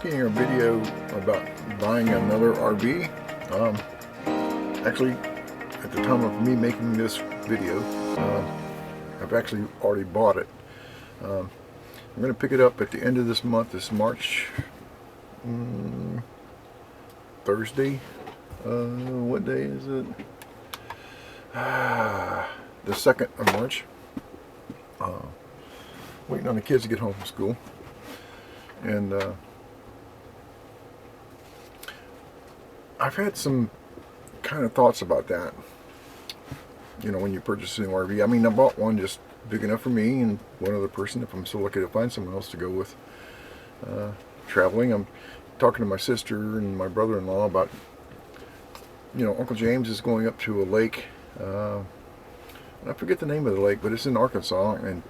making a video about buying another RV. Actually, at the time of me making this video, I've actually already bought it. I'm going to pick it up at the end of this month, this March, Thursday. What day is it? The 2nd of March. Waiting on the kids to get home from school. And I've had some kind of thoughts about that. You know, when you purchase a new RV. I mean, I bought one just big enough for me and one other person, if I'm so lucky to find someone else to go with traveling. I'm talking to my sister and my brother-in-law about, you know, Uncle James is going up to a lake. I forget the name of the lake, but it's in Arkansas, and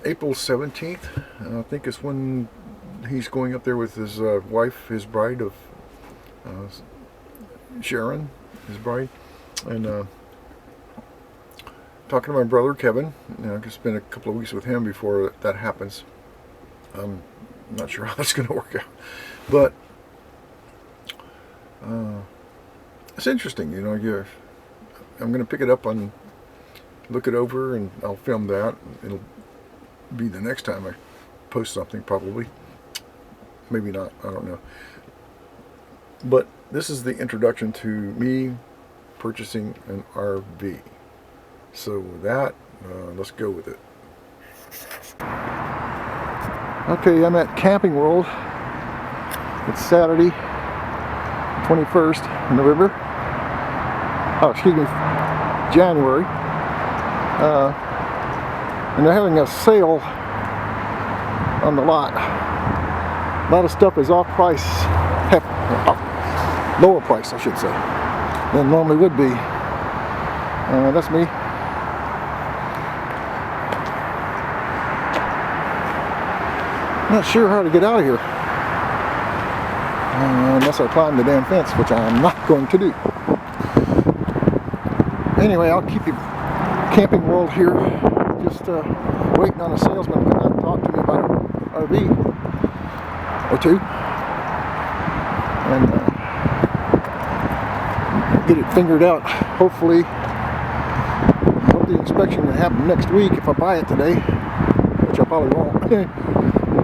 April 17th, I think, is when he's going up there with his wife, his bride of Sharon, his bride, and talking to my brother Kevin. You know, I could spend a couple of weeks with him before that happens. I'm not sure how that's going to work out, but it's interesting. You know, I'm going to pick it up and look it over, and I'll film that. It'll be the next time I post something, probably. Maybe not, I don't know. But this is the introduction to me purchasing an RV. So with that, let's go with it. Okay, I'm at Camping World. It's Saturday, 21st of November. Oh, excuse me, January. And they're having a sale on the lot. A lot of stuff is off price, lower price, I should say, than normally would be. That's me. Not sure how to get out of here, unless I climb the damn fence, which I'm not going to do. Anyway, I'll keep you Camping World here, just waiting on a salesman to come out and talk to me about an RV or two, and get it fingered out. Hopefully, hope the inspection can happen next week if I buy it today, which I probably won't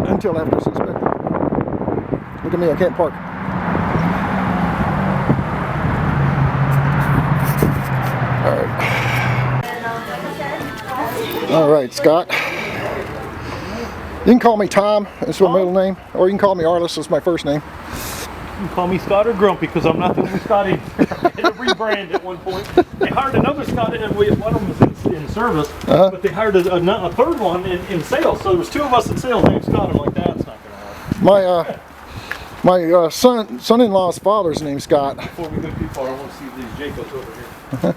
until after it's inspected. Look at me, I can't park. Alright, Scott. You can call me Tom, that's my middle name, or you can call me Arliss, that's my first name. You can call me Scott or Grumpy, because I'm not the only Scott in here. I had to rebrand at one point. They hired another Scott, and one of them was in service, but they hired a third one in sales, so there was two of us in sales named Scott. I'm like, that's not going to work. My son-in-law's father's name's Scott. Before we go too far, I want to see these Jacobs over here.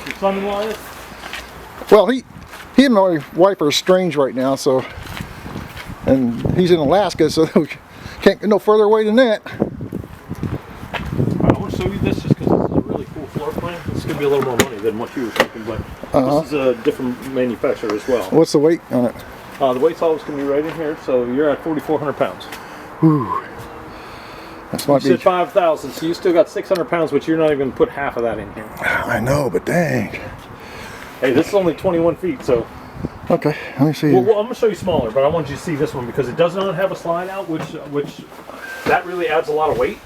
Your son-in-law is? Well, he and my wife are estranged right now, so, and he's in Alaska, so we can't get no further away than that. I want to show you this just because this is a really cool floor plan. It's going to be a little more money than what you were thinking, but this is a different manufacturer as well. What's the weight on it? The weight's always going to be right in here, so you're at 4,400 pounds. Whew. That's my You said 5,000, so you still got 600 pounds, which you're not even going to put half of that in here. I know, but dang. Hey, this is only 21 feet, so... Okay, let me see. Well, I'm going to show you smaller, but I want you to see this one because it does not have a slide out, which that really adds a lot of weight.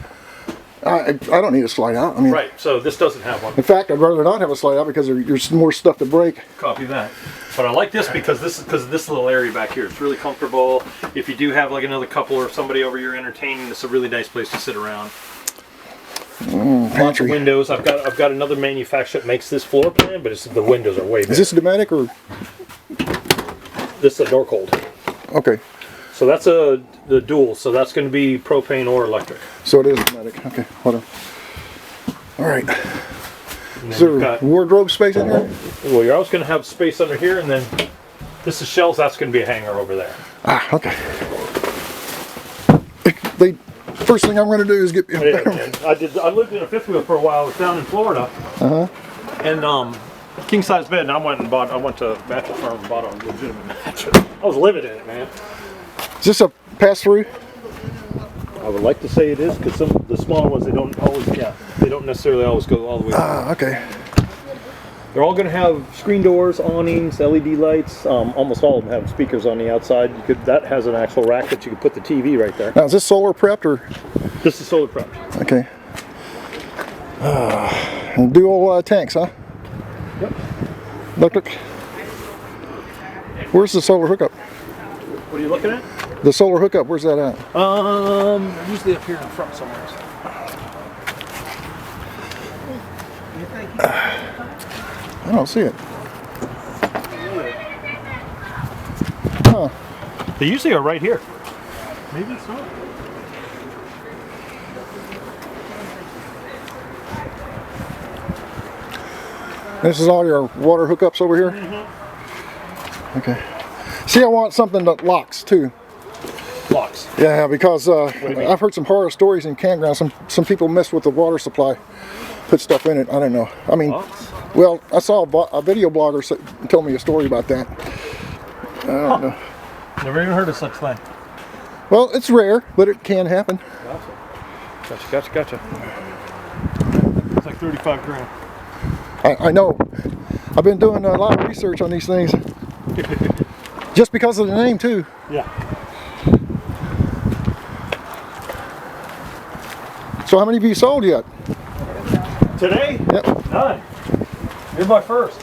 I don't need a slide out. I mean, right, so this doesn't have one. In fact, I'd rather not have a slide out because there's more stuff to break. Copy that. But I like this because this little area back here. It's really comfortable. If you do have like another couple or somebody over you're entertaining, it's a really nice place to sit around. Lots of windows. I've got another manufacturer that makes this floor plan, but the windows are way bigger. Is this a Dometic or? This is a door cold. Okay. So that's the dual. So that's going to be propane or electric. So it is Dometic. Okay, hold on. All right. Is there wardrobe space in here? Well, you're always going to have space under here, and then this is shelves. That's going to be a hanger over there. Ah, okay. First thing I'm going to do is get. I lived in a fifth wheel for a while. I was down in Florida. And king size bed, and I went to Mattress Firm and bought a legitimate mattress. I was living in it, man. Is this a pass through? I would like to say it is, because some of the smaller ones, they don't always, they don't necessarily always go all the way through. Ah, okay. They're all going to have screen doors, awnings, LED lights. Almost all of them have speakers on the outside. That has an actual rack that you can put the TV right there. Now, is this solar prepped or? This is solar prepped. Okay. And dual tanks, huh? Yep. Electric. Where's the solar hookup? What are you looking at? The solar hookup, where's that at? Usually up here in front somewhere. I don't see it. Huh. They usually are right here. Maybe it's not. This is all your water hookups over here? Mm-hmm. Okay. See, I want something that locks too. Locks. Yeah, because do you mean? I've heard some horror stories in campgrounds. Some people mess with the water supply, put stuff in it. I don't know. I mean, Locks? well, I saw a video blogger told me a story about that. I don't know. Never even heard of such thing. Well, it's rare, but it can happen. Gotcha. It's like 35 grand. I know. I've been doing a lot of research on these things. Just because of the name, too. Yeah. So how many have you sold yet? Today? Yep. None. You're my first.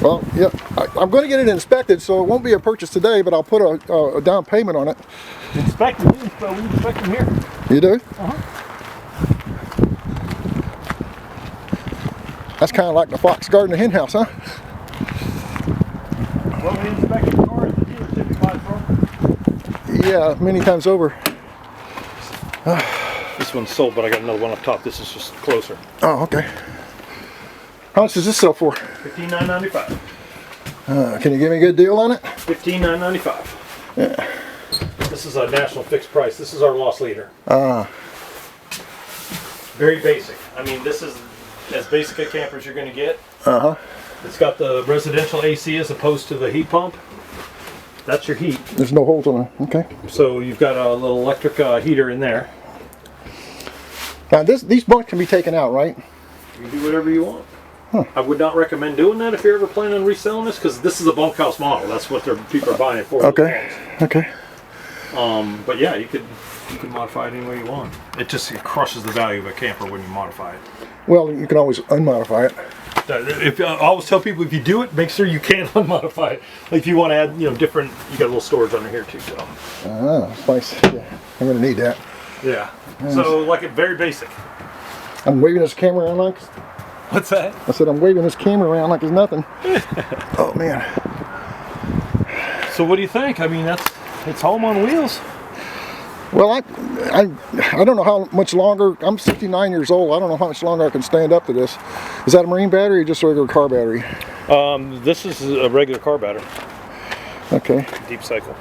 Well, yeah. I'm going to get it inspected, so it won't be a purchase today, but I'll put a down payment on it. Inspected? We inspect them here. You do? Uh-huh. That's kind of like the fox guarding the hen house, huh? Well, we inspect the car at the dealership you buy from. Yeah, many times over. This one's sold, but I got another one up top. This is just closer. Oh, okay. How much does this sell for? $15,995. Can you give me a good deal on it? $15,995. Yeah. This is a national fixed price. This is our loss leader. Ah. Very basic. I mean, this is as basic a camper as you're going to get. Uh-huh. It's got the residential AC as opposed to the heat pump. That's your heat. There's no holes on it. Okay. So you've got a little electric heater in there. Now these bunks can be taken out, right? You can do whatever you want. Huh. I would not recommend doing that if you're ever planning on reselling this, because this is a bunkhouse model. That's what people are buying it for. Okay. Okay. But yeah, you can modify it any way you want. It crushes the value of a camper when you modify it. Well, you can always unmodify it. I always tell people, if you do it, make sure you can unmodify it. Like if you want to add, different, you got a little storage under here too. So. That's nice. Yeah, I'm gonna need that. Yeah. So like it very basic. I'm waving this camera around like. What's that? I said I'm waving this camera around like it's nothing. Oh man. So what do you think? I mean, it's home on wheels. Well, I don't know how much longer. I'm 69 years old. I don't know how much longer I can stand up to this. Is that a marine battery or just a regular car battery? This is a regular car battery. Okay. Deep cycle.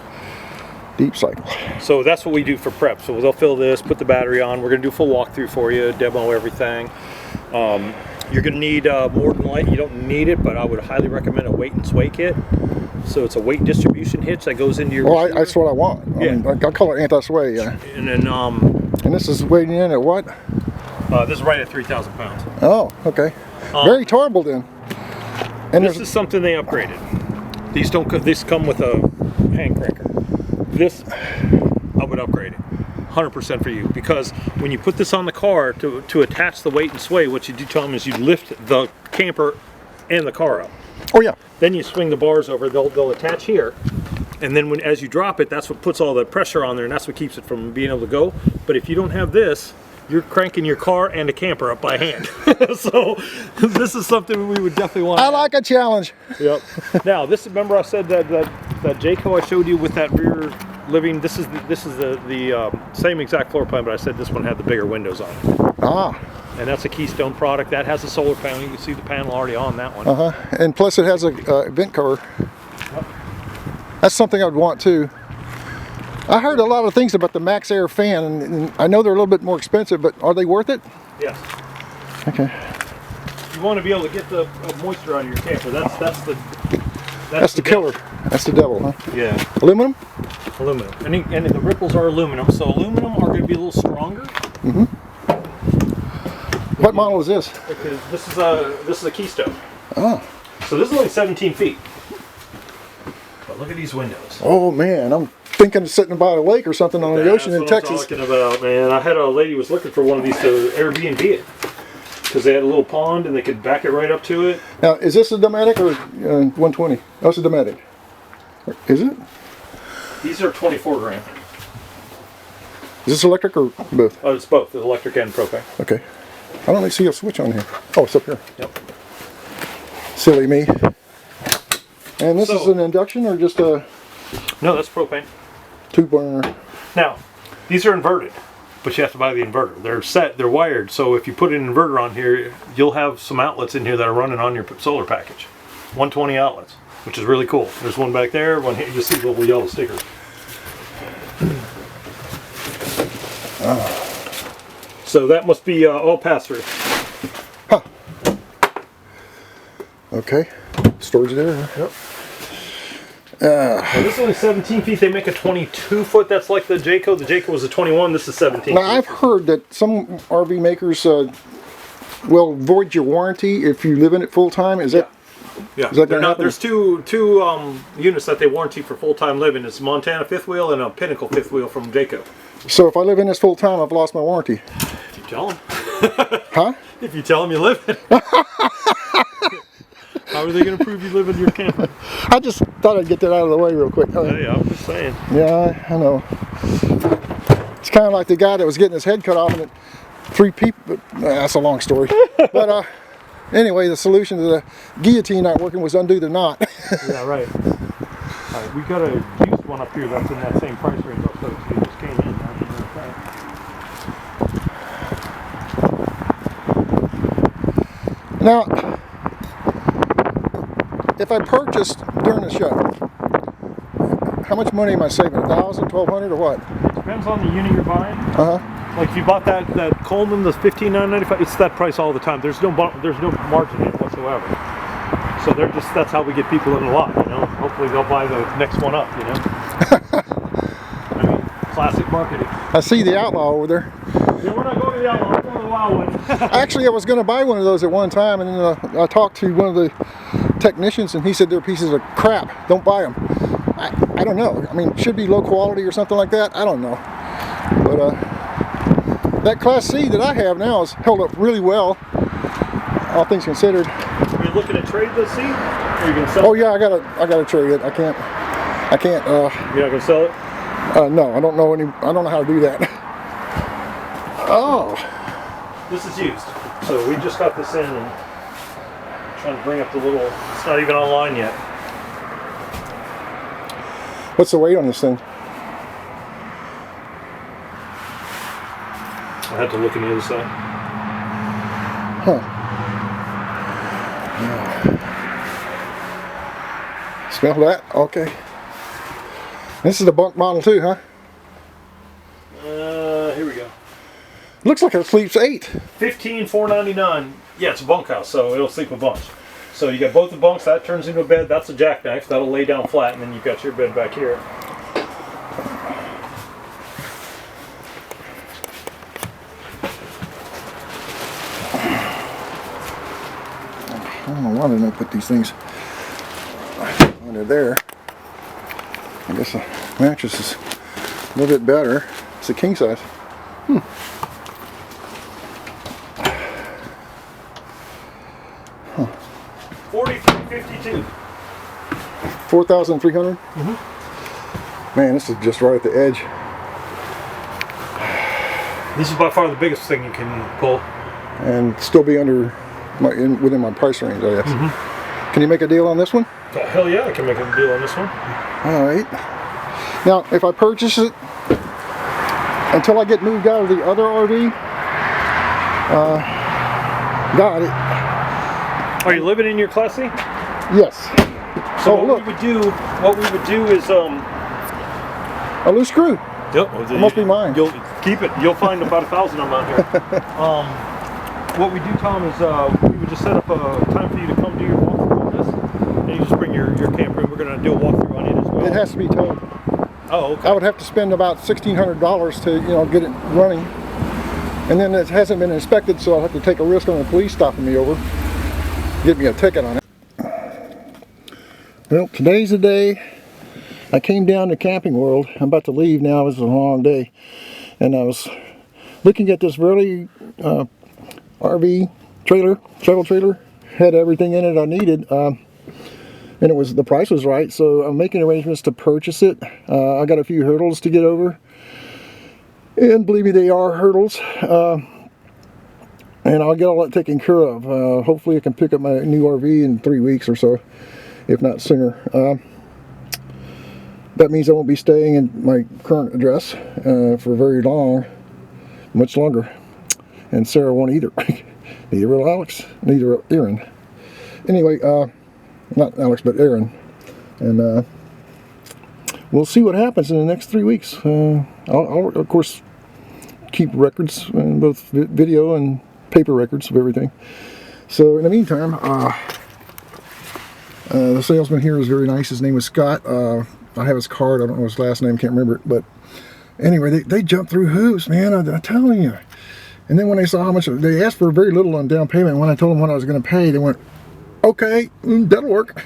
Deep cycle. So that's what we do for prep. So they'll fill this, put the battery on. We're going to do a full walkthrough for you, demo everything. You're going to need more than light. You don't need it, but I would highly recommend a weight and sway kit. So it's a weight distribution hitch that goes into your. Well, that's what I want. I mean, I call it anti-sway. Yeah. And then And this is weighing in at what? this is right at 3,000 pounds. Oh, okay. Very tolerable then. And This is something they upgraded. These don't. These come with a hand cranker. This I would upgrade it. 100% for you, because when you put this on the car to attach the weight and sway, what you do, Tom, is you lift the camper and the car up. Oh yeah. Then you swing the bars over. They'll attach here, and then as you drop it, that's what puts all the pressure on there, and that's what keeps it from being able to go. But if you don't have this, you're cranking your car and a camper up by hand. So this is something we would definitely want. I like a challenge. Yep. Now remember I said that Jayco I showed you with that rear living. This is the same exact floor plan, but I said this one had the bigger windows on it. Ah. And that's a Keystone product. That has a solar panel. You can see the panel already on that one. And plus it has a vent cover. Yep. That's something I'd want too. I heard a lot of things about the Max Air fan, and I know they're a little bit more expensive, but are they worth it? Yes. Okay. You want to be able to get the moisture out of your camper. That's the That's the killer. That's the devil, huh? Yeah. Aluminum? Aluminum. And the ripples are aluminum, so aluminum are going to be a little stronger. Mm-hmm. What model is this? Because this is a Keystone. Oh. So this is only 17 feet. But look at these windows. Oh man, I'm thinking of sitting by a lake or something on the ocean in Texas. That's what I'm talking about, man. I had a lady was looking for one of these to Airbnb it. Because they had a little pond and they could back it right up to it. Now, is this a Dometic or 120? Oh, it's a Dometic. Is it? These are 24 grand. Is this electric or both? Oh, it's both, electric and propane. Okay. I don't see a switch on here. Oh, it's up here. Yep. Silly me. And this is an induction or just a... No, that's propane. 2-burner. Now, these are inverted, but you have to buy the inverter. They're wired, so if you put an inverter on here, you'll have some outlets in here that are running on your solar package. 120 outlets, which is really cool. There's one back there, one here. You see the little yellow sticker. So that must be all pass-through. Huh. Okay. Storage there. Huh? Yep. Now this is only 17 feet. They make a 22 foot. That's like the Jayco. The Jayco was a 21. This is 17. Now I've heard that some RV makers will void your warranty if you live in it full time. Is that? Yeah. Is that gonna happen? There's two units that they warranty for full time living. It's Montana fifth wheel and a Pinnacle fifth wheel from Jayco. So if I live in this full time, I've lost my warranty. If you tell them. Huh? If you tell them you live in it. How are they going to prove you live in your camper? I just thought I'd get that out of the way real quick. Hey, I'm just saying. Yeah, I know. It's kind of like the guy that was getting his head cut off and 3 people. But, that's a long story. But anyway, the solution to the guillotine not working was undo the knot. Yeah, right. All right, we got a used one up here that's in that same price range also. So it just came in. Now, if I purchased during the show, how much money am I saving? $1,000, $1,200, or what? It depends on the unit you're buying. Uh-huh. Like if you bought that Coleman, the $15,995, it's that price all the time. There's no margin in it whatsoever. So that's how we get people in the lot, you know. Hopefully they'll buy the next one up, you know. I mean, classic marketing. I see the Outlaw over there. Yeah, we're not going to the Outlaw, we're going to the Wild one. Actually, I was going to buy one of those at one time, and then I talked to one of the technicians, and he said they're pieces of crap. Don't buy them. I don't know. I mean, it should be low quality or something like that. I don't know. But that Class C that I have now has held up really well, all things considered. Are you looking to trade the C? Or are you going to sell it? Oh yeah, I gotta trade it. I can't. You're not going to sell it? No, I don't know how to do that. Oh. This is used. So we just got this in and trying to bring up the little, it's not even online yet. What's the weight on this thing? I had to look on the other side. Huh. Smell that? Okay. This is the bunk model too, huh? Here we go. Looks like it sleeps 8. $15,499. Yeah, it's a bunkhouse, so it'll sleep a bunch. So you got both the bunks, that turns into a bed, that's a jackknife, that'll lay down flat, and then you've got your bed back here. I don't know why they don't put these things under there. I guess the mattress is a little bit better. It's a king size. 4352. 4,300? Man, this is just right at the edge. This is by far the biggest thing you can pull. And still be under within my price range, I guess. Can you make a deal on this one? Oh, hell yeah, I can make a deal on this one. All right. Now, if I purchase it until I get moved out of the other RV, got it. Are you living in your Class C? Yes. So oh, what we would do is a loose screw. Yep, it must be mine. You'll keep it. You'll find about 1,000 of them out here. What we do, Tom, is we would just set up a time for you to come do your walkthrough on this, and you just bring your camper and we're going to do a walkthrough on it as well? It has to be towed. Oh, okay. I would have to spend about $1,600 to, you know, get it running. And then it hasn't been inspected, so I'll have to take a risk on the police stopping me over. Get me a ticket on it. Well, today's the day. I came down to Camping World. I'm about to leave now. It was a long day. And I was looking at this really RV trailer, travel trailer. Had everything in it I needed. And the price was right, so I'm making arrangements to purchase it. I got a few hurdles to get over. And believe me, they are hurdles. And I'll get all that taken care of. Hopefully I can pick up my new RV in 3 weeks or so, if not sooner. That means I won't be staying in my current address for very long, much longer. And Sarah won't either. Neither will Alex, neither will Aaron. Anyway, not Alex, but Aaron. And we'll see what happens in the next 3 weeks. I'll of course keep records, both video and paper records of everything. So in the meantime, the salesman here is very nice. His name was Scott. I have his card. I don't know his last name. Can't remember it. But anyway, they jumped through hoops, man. I'm telling you. And then when they saw how much, they asked for very little on down payment. When I told them what I was going to pay, they went, okay, that'll work.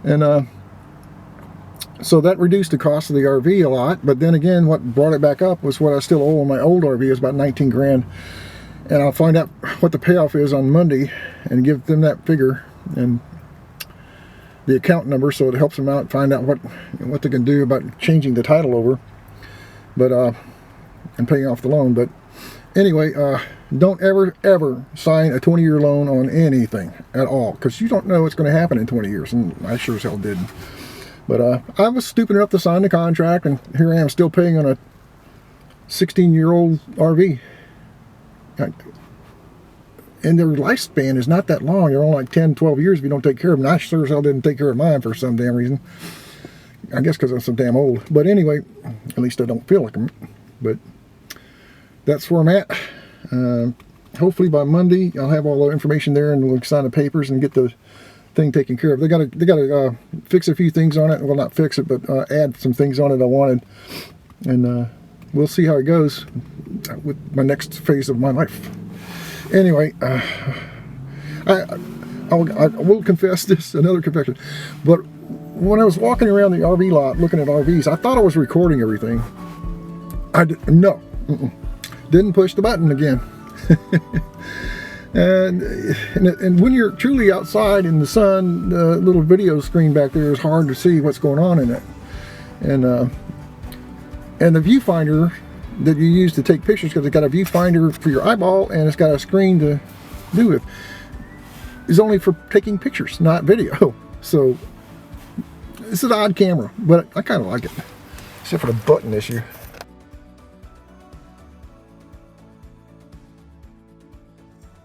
And so that reduced the cost of the RV a lot. But then again, what brought it back up was what I still owe on my old RV. It was about 19 grand. And I'll find out what the payoff is on Monday and give them that figure and the account number, so it helps them out find out what they can do about changing the title over, but and paying off the loan. But anyway, don't ever sign a 20-year loan on anything at all, because you don't know what's going to happen in 20 years, and I sure as hell didn't. But I was stupid enough to sign the contract, and here I am still paying on a 16-year-old RV. And their lifespan is not that long. They're only like 10, 12 years if you don't take care of them. And I sure as hell didn't take care of mine for some damn reason. I guess because I'm so damn old. But anyway, at least I don't feel like them. But that's where I'm at. Hopefully by Monday I'll have all the information there, and we'll sign the papers and get the thing taken care of. They gotta fix a few things on it. Well, not fix it, but add some things on it I wanted. And we'll see how it goes with my next phase of my life. Anyway, I will confess this, another confession. But when I was walking around the RV lot looking at RVs, I thought I was recording everything. Didn't push the button again. and when you're truly outside in the sun, the little video screen back there is hard to see what's going on in it. And the viewfinder that you use to take pictures, because it's got a viewfinder for your eyeball and it's got a screen to do with, is only for taking pictures, not video. So it's an odd camera, but I kind of like it, except for the button issue.